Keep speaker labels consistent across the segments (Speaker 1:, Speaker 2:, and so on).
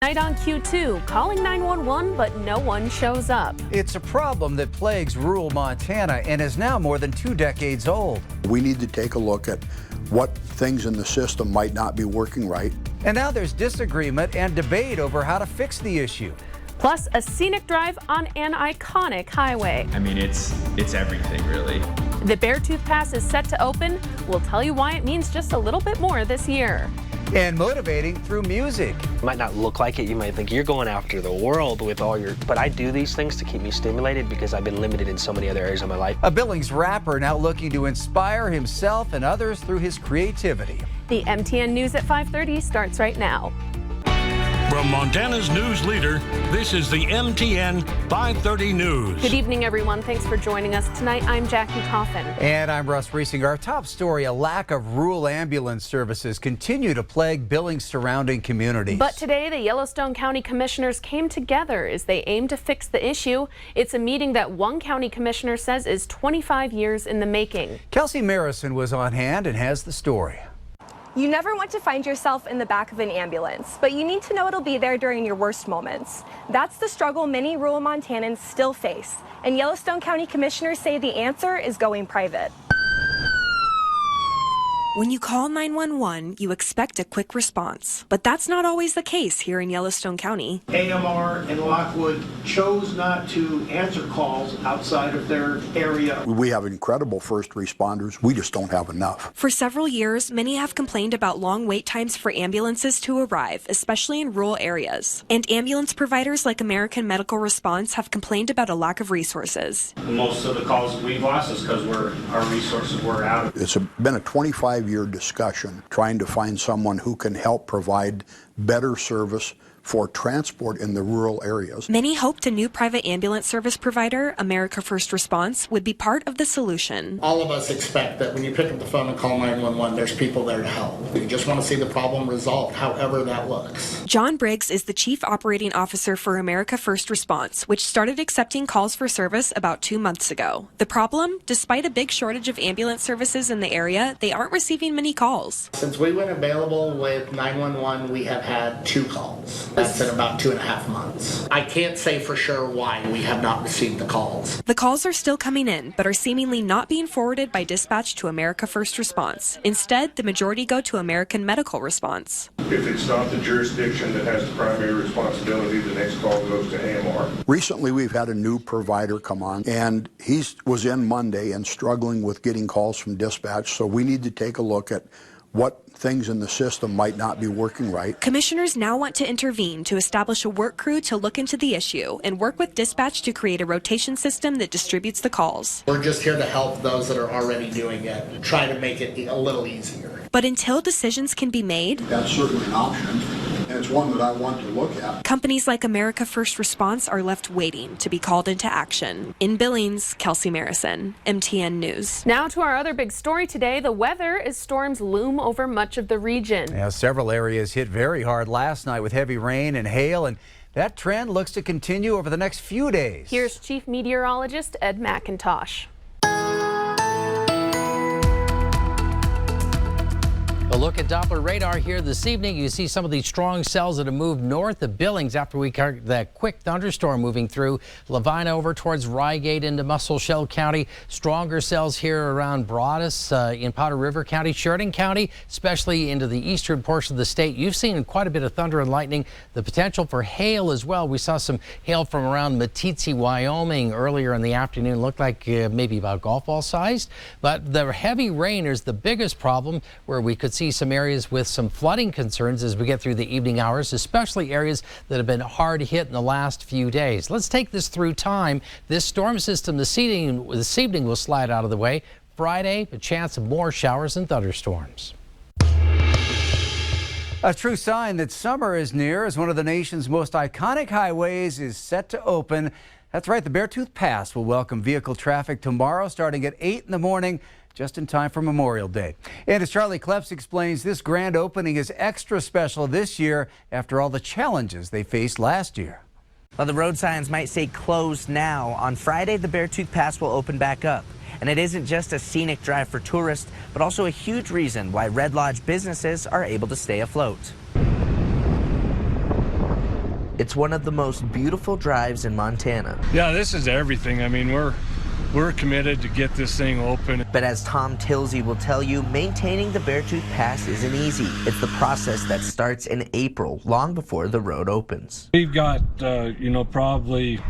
Speaker 1: Night on Q2, calling 911, but no one shows up.
Speaker 2: It's a problem that plagues rural Montana and is now more than 2 decades old.
Speaker 3: We need to take a look at what things in the system might not be working right.
Speaker 2: And now there's disagreement and debate over how to fix the issue.
Speaker 1: Plus, a scenic drive on an iconic highway.
Speaker 4: I mean, it's everything, really.
Speaker 1: The Beartooth Pass is set to open. We'll tell you why it means just a little bit more this year.
Speaker 2: And motivating through music.
Speaker 5: It might not look like it. You might think you're going after the world with all your... But I do these things to keep me stimulated because I've been limited in so many other areas of my life.
Speaker 2: A Billings rapper now looking to inspire himself and others through his creativity.
Speaker 1: The MTN News at 5:30 starts right now.
Speaker 6: From Montana's news leader, this is the MTN 5:30 News.
Speaker 1: Good evening, everyone. Thanks for joining us tonight. I'm Jackie Coffin.
Speaker 2: And I'm Russ Riesinger. Our top story, a lack of rural ambulance services continue to plague Billings' surrounding communities.
Speaker 1: But today, the Yellowstone County Commissioners came together as they aim to fix the issue. It's a meeting that one county commissioner says is 25 years in the making.
Speaker 2: Kelsey Marison was on hand and has the story.
Speaker 7: You never want to find yourself in the back of an ambulance, but you need to know it'll be there during your worst moments. That's the struggle many rural Montanans still face, and Yellowstone County Commissioners say the answer is going private.
Speaker 8: When you call 911, you expect a quick response, but that's not always the case here in Yellowstone County.
Speaker 9: AMR and Lockwood chose not to answer calls outside of their area.
Speaker 3: We have incredible first responders. We just don't have enough.
Speaker 8: For several years, many have complained about long wait times for ambulances to arrive, especially in rural areas. And ambulance providers like American Medical Response have complained about a lack of resources.
Speaker 10: Most of the calls that we've lost is because our resources were out.
Speaker 3: It's been a 25-year discussion trying to find someone who can help provide better service for transport in the rural areas.
Speaker 8: Many hoped a new private ambulance service provider, America First Response, would be part of the solution.
Speaker 9: All of us expect that when you pick up the phone and call 911, there's people there to help. We just want to see the problem resolved, however that looks.
Speaker 8: John Briggs is the Chief Operating Officer for America First Response, which started accepting calls for service about 2 months ago. The problem? Despite a big shortage of ambulance services in the area, they aren't receiving many calls.
Speaker 9: Since we went available with 911, we have had 2 calls. That's in about 2.5 months. I can't say for sure why we have not received the calls.
Speaker 8: The calls are still coming in, but are seemingly not being forwarded by dispatch to America First Response. Instead, the majority go to American Medical Response.
Speaker 11: If it's not the jurisdiction that has the primary responsibility, the next call goes to AMR.
Speaker 3: Recently, we've had a new provider come on, and he was in Monday and struggling with getting calls from dispatch, so we need to take a look at what things in the system might not be working right.
Speaker 8: Commissioners now want to intervene to establish a work crew to look into the issue and work with dispatch to create a rotation system that distributes the calls.
Speaker 9: We're just here to help those that are already doing it and try to make it a little easier.
Speaker 8: But until decisions can be made,
Speaker 3: That's certainly an option, and it's one that I want to look at.
Speaker 8: companies like America First Response are left waiting to be called into action. In Billings, Kelsey Marison, MTN News.
Speaker 1: Now to our other big story today, the weather as storms loom over much of the region.
Speaker 2: Yeah, several areas hit very hard last night with heavy rain and hail, and that trend looks to continue over the next few days.
Speaker 1: Here's Chief Meteorologist Ed McIntosh.
Speaker 12: A look at Doppler radar here this evening. You see some of these strong cells that have moved north of Billings after we got that quick thunderstorm moving through Lavina over towards Rygate into Muscle County. Stronger cells here around Broadus in Powder River County, Sheridan County, especially into the eastern portion of the state. You've seen quite a bit of thunder and lightning, the potential for hail as well. We saw some hail from around Meeteetse, Wyoming earlier in the afternoon. Looked like maybe about golf ball sized, but the heavy rain is the biggest problem, where we could see some areas with some flooding concerns as we get through the evening hours, especially areas that have been hard hit in the last few days. Let's take this through time. This storm system this evening will slide out of the way. Friday, a chance of more showers and thunderstorms.
Speaker 2: A true sign that summer is near as one of the nation's most iconic highways is set to open. That's right, the Beartooth Pass will welcome vehicle traffic tomorrow starting at 8 in the morning, just in time for Memorial Day. And as Charlie Kleps explains, this grand opening is extra special this year after all the challenges they faced last year.
Speaker 13: While the road signs might say closed now, on Friday the Beartooth Pass will open back up. And it isn't just a scenic drive for tourists, but also a huge reason why Red Lodge businesses are able to stay afloat. It's one of the most beautiful drives in Montana.
Speaker 14: Yeah, this is everything. I mean, we're committed to get this thing open.
Speaker 13: But as Tom Tilsey will tell you, maintaining the Beartooth Pass isn't easy. It's the process that starts in April, long before the road opens.
Speaker 14: We've got, probably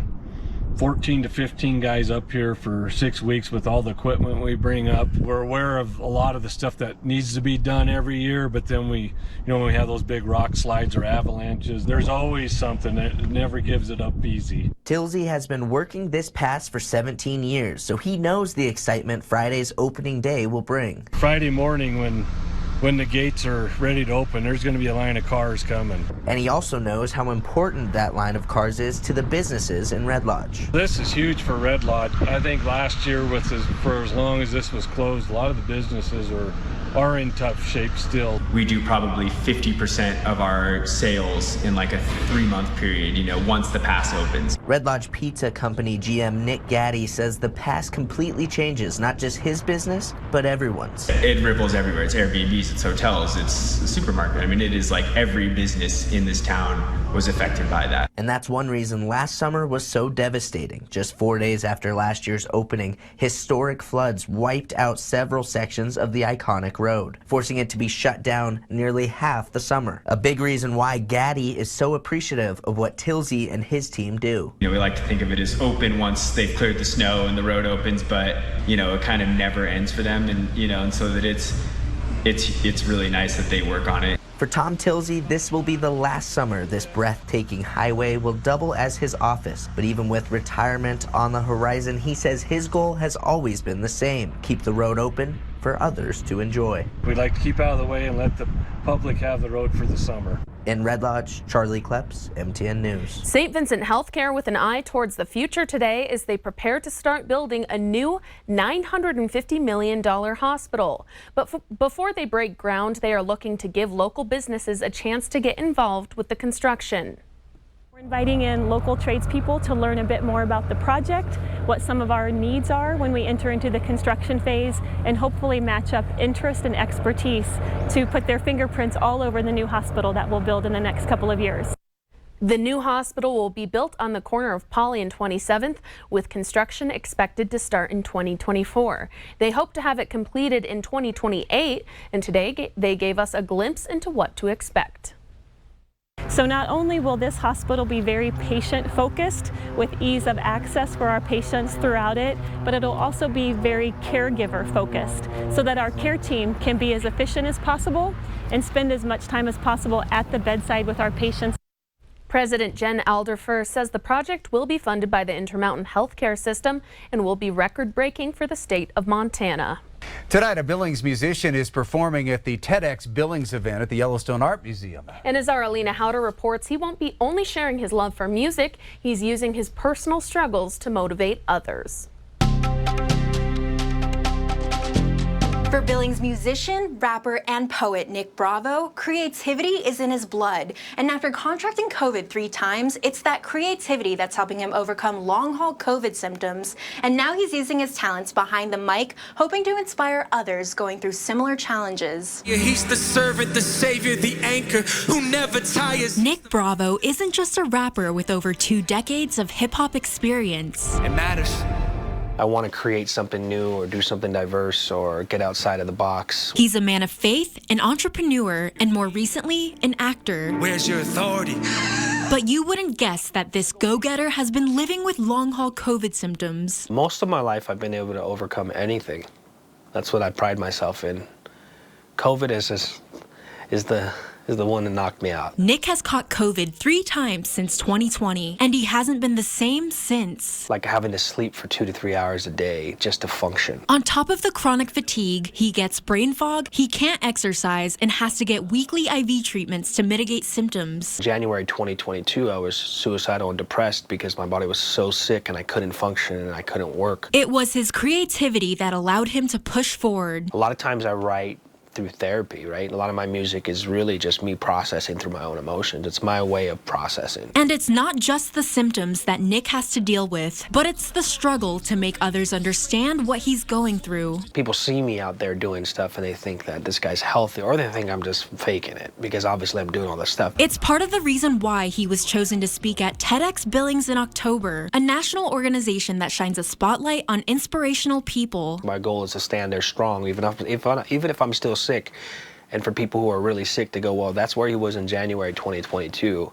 Speaker 14: 14 to 15 guys up here for 6 weeks with all the equipment we bring up. We're aware of a lot of the stuff that needs to be done every year, but then when we have those big rock slides or avalanches, there's always something that never gives it up easy.
Speaker 13: Tilsey has been working this pass for 17 years, so he knows the excitement Friday's opening day will bring.
Speaker 14: Friday morning when the gates are ready to open, there's going to be a line of cars coming.
Speaker 13: And he also knows how important that line of cars is to the businesses in Red Lodge.
Speaker 14: This is huge for Red Lodge. I think last year, for as long as this was closed, a lot of the businesses are in tough shape still.
Speaker 4: We do probably 50% of our sales in like a 3-month period, once the pass opens.
Speaker 13: Red Lodge Pizza Company GM Nick Gaddy says the pass completely changes not just his business, but everyone's.
Speaker 4: It ripples everywhere. It's Airbnbs, it's hotels, it's a supermarket. I mean, it is like every business in this town was affected by that.
Speaker 13: And that's one reason last summer was so devastating. Just 4 days after last year's opening, historic floods wiped out several sections of the iconic road, forcing it to be shut down nearly half the summer. A big reason why Gaddy is so appreciative of what Tilsey and his team do.
Speaker 4: We like to think of it as open once they've cleared the snow and the road opens, but it kind of never ends for them, and so that it's really nice that they work on it.
Speaker 13: For Tom Tilsey, this will be the last summer this breathtaking highway will double as his office. But even with retirement on the horizon, he says his goal has always been the same: keep the road open for others to enjoy.
Speaker 14: We'd like to keep out of the way and let the public have the road for the summer.
Speaker 13: In Red Lodge, Charlie Kleps, MTN News.
Speaker 1: St. Vincent Healthcare with an eye towards the future today as they prepare to start building a new $950 million hospital. But before they break ground, they are looking to give local businesses a chance to get involved with the construction.
Speaker 15: We're inviting in local tradespeople to learn a bit more about the project, what some of our needs are when we enter into the construction phase, and hopefully match up interest and expertise to put their fingerprints all over the new hospital that we'll build in the next couple of years.
Speaker 1: The new hospital will be built on the corner of Poly and 27th, with construction expected to start in 2024. They hope to have it completed in 2028, and today they gave us a glimpse into what to expect.
Speaker 15: So not only will this hospital be very patient-focused with ease of access for our patients throughout it, but it'll also be very caregiver-focused so that our care team can be as efficient as possible and spend as much time as possible at the bedside with our patients.
Speaker 1: President Jen Alderfer says the project will be funded by the Intermountain Healthcare System and will be record-breaking for the state of Montana.
Speaker 2: Tonight, a Billings musician is performing at the TEDx Billings event at the Yellowstone Art Museum.
Speaker 1: And as our Alina Howder reports, he won't be only sharing his love for music, he's using his personal struggles to motivate others.
Speaker 16: For Billings musician, rapper, and poet Nick Bravo, creativity is in his blood. And after contracting COVID 3 times, it's that creativity that's helping him overcome long-haul COVID symptoms. And now he's using his talents behind the mic, hoping to inspire others going through similar challenges.
Speaker 17: Yeah, he's the servant, the savior, the anchor who never tires.
Speaker 18: Nick Bravo isn't just a rapper with over 2 decades of hip-hop experience.
Speaker 17: It matters.
Speaker 5: I want to create something new or do something diverse or get outside of the box.
Speaker 18: He's a man of faith, an entrepreneur, and more recently, an actor.
Speaker 17: Where's your authority?
Speaker 18: But you wouldn't guess that this go-getter has been living with long-haul COVID symptoms.
Speaker 5: Most of my life, I've been able to overcome anything. That's what I pride myself in. COVID is the one that knocked me out.
Speaker 18: Nick has caught COVID 3 times since 2020, and he hasn't been the same since.
Speaker 5: Like having to sleep for 2 to 3 hours a day just to function.
Speaker 18: On top of the chronic fatigue, he gets brain fog, he can't exercise, and has to get weekly IV treatments to mitigate symptoms.
Speaker 5: January 2022, I was suicidal and depressed because my body was so sick and I couldn't function and I couldn't work.
Speaker 18: It was his creativity that allowed him to push forward.
Speaker 5: A lot of times I write through therapy, right? A lot of my music is really just me processing through my own emotions. It's my way of processing.
Speaker 18: And it's not just the symptoms that Nick has to deal with, but it's the struggle to make others understand what he's going through.
Speaker 5: People see me out there doing stuff and they think that this guy's healthy, or they think I'm just faking it because obviously I'm doing all this stuff.
Speaker 18: It's part of the reason why he was chosen to speak at TEDx Billings in October, a national organization that shines a spotlight on inspirational people.
Speaker 5: My goal is to stand there strong, even if I'm still sick, and for people who are really sick to go, well, that's where he was in January 2022.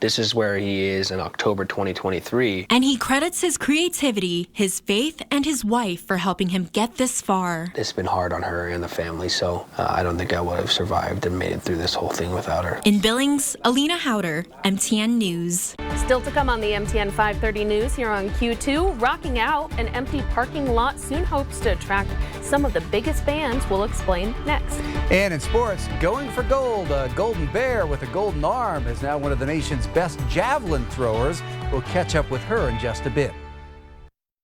Speaker 5: This is where he is in October 2023.
Speaker 18: And he credits his creativity, his faith, and his wife for helping him get this far.
Speaker 5: It's been hard on her and the family, so I don't think I would have survived and made it through this whole thing without her.
Speaker 18: In Billings, Alina Howder, MTN News.
Speaker 1: Still to come on the MTN 530 News here on Q2, rocking out an empty parking lot soon hopes to attract some of the biggest bands. We'll explain next.
Speaker 2: And in sports, going for gold, a golden bear with a golden arm is now one of the nation's best javelin throwers. We'll catch up with her in just a bit.